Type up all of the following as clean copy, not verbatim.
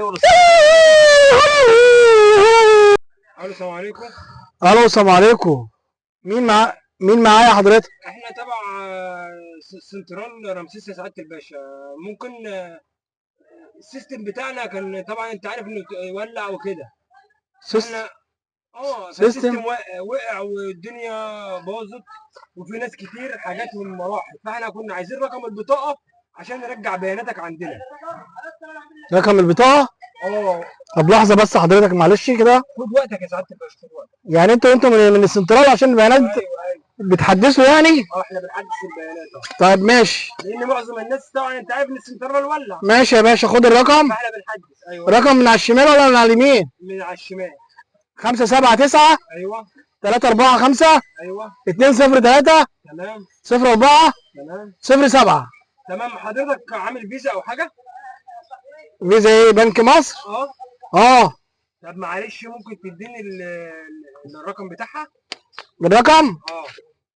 الو السلام عليكم. الو السلام عليكم. مين معايا حضرتك؟ احنا تبع سنترال رمسيس يا سعاده الباشا. ممكن السيستم بتاعنا كان طبعا انت عارف انه يولع وكده. احنا سيستم. فالسيستم وقع والدنيا باظت وفي ناس كتير حاجاتهم راحت، فاحنا كنا عايزين رقم البطاقه عشان نرجع بياناتك عندنا. رقم البطاقة؟ اه. طب لحظة بس حضرتك معلش كده. خد وقتك يا سعاده الباشا، خد وقتك. يعني انتوا من السنترال عشان البيانات ايوه. بتحدثوا يعني؟ احنا بنحدث البيانات. طيب ماشي. لان معظم الناس طبعا انت عارف ان السنترال ولع. ماشي يا باشا، خد الرقم. فاحنا بنحدث. ايوه. رقم من على الشمال ولا من على اليمين؟ من على الشمال. 579 ايوه. 345 ايوه. 203 تمام. 04 تمام. 07. تمام. حضرتك عامل فيزا او حاجه؟ فيزا ايه؟ بنك مصر؟ اه. طب معلش ممكن تديني الرقم بتاعها؟ بالرقم؟ اه.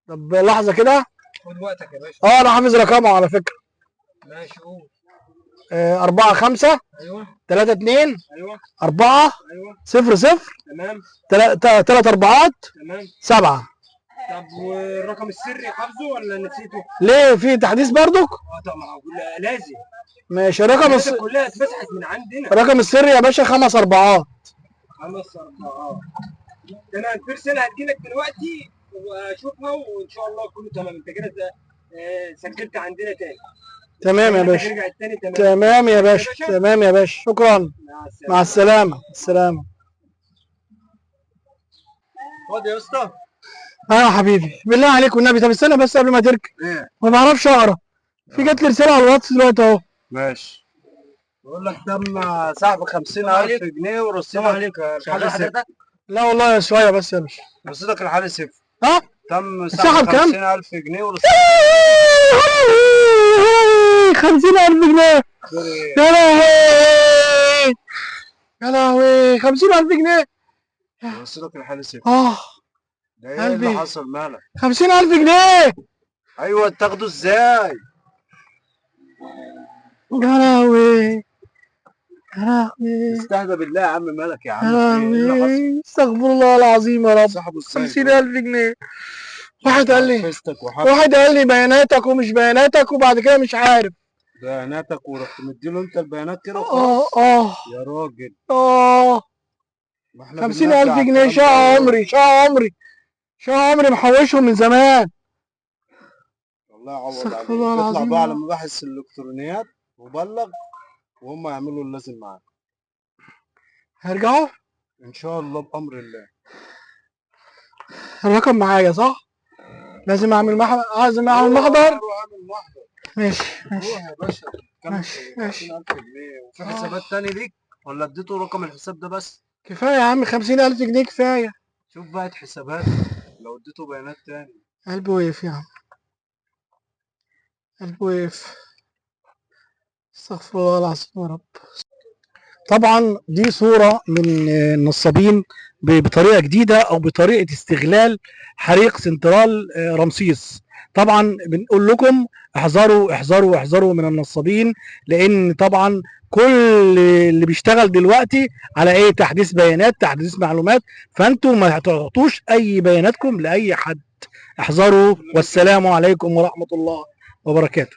طب لحظة كده. خد وقتك يا باشا. انا حافظ رقمه على فكرة. ماشي قول. 4 5 ايوه. 3 2 ايوه. 4 ايوه. 0 0 تمام. 3 4 تمام. 7. طب والرقم السري حافظه ولا نسيته؟ ليه في تحديث برضك؟ طبعا لازم. ماشي. الرقم كلها اتمسحت من عندنا. الرقم السري يا باشا 5 4. 5 4. تمام. في رساله هتجيلك دلوقتي واشوفها وان شاء الله كله تمام. انت كده سجلت عندنا تاني. تمام يا باشا. نرجع التاني. تمام. تمام يا باشا. تمام يا باشا، شكرا. مع السلامة. السلامة. خد يا اسطى. يا حبيبي بالله عليك والنبي، طب استنى بس قبل ما تركب. ايه؟ ما بعرفش اقرا. في جات لي رسالة على الواتس دلوقتي اهو. ماشي. بقول لك تم سحب 50,000 جنيه ورصيدك عليك الحالة صفر. لا والله شوية بس يا باشا. رصيدك الحالة صفر. ها؟ تم سحب سحب كام؟ 50,000 جنيه ورصيدك 50,000 جنيه. يا لهوي يا لهوي 50,000 جنيه. رصيدك الحالة صفر. ده ايه قلبي. اللي حصل مالك؟ 50,000 جنيه. ايوه تاخده ازاي؟ يا لهوي يا لهوي استهدى بالله يا عم، مالك يا عم؟ يا في ايه اللي حصل؟ لهوي استغفر الله العظيم يا رب. سحبوا ازاي؟ 50,000 جنيه. واحد قال لي فستك واحد قال لي بياناتك ومش بياناتك وبعد كده مش عارف. بياناتك ورحت مديله انت البيانات كده وخلاص؟ يا راجل. ما احنا 50,000 بنرجع جنيه. الكلام ده. شقى عمري محوشهم من زمان. الله يعوض استغفر عليك. الله اطلع العظيم بقى يا على رب. مباحث الالكترونيات وبلغ وهم يعملوا اللازم معاك هرجعوا ان شاء الله بامر الله. الرقم معايا صح؟ لازم اعمل محضر. روح اعمل محضر. ماشي روح يا باشا. ماشي 50,000 جنيه وفي حسابات تاني ليك ولا اديته رقم الحساب ده بس؟ كفايه يا عم 50,000 جنيه كفايه. شوف بقى حسابات لو اديته بيانات تاني. قلبي وقف يا عم، قلبي وقف. استغفر الله العظيم يا رب. طبعا دي صورة من النصابين بطريقة جديدة أو بطريقة استغلال حريق سنترال رمسيس. طبعا بنقول لكم احذروا احذروا احذروا من النصابين، لأن طبعا كل اللي بيشتغل دلوقتي على ايه؟ تحديث بيانات، تحديث معلومات، فانتوا ما تعطوش اي بياناتكم لأي حد. احذروا، والسلام عليكم ورحمة الله وبركاته.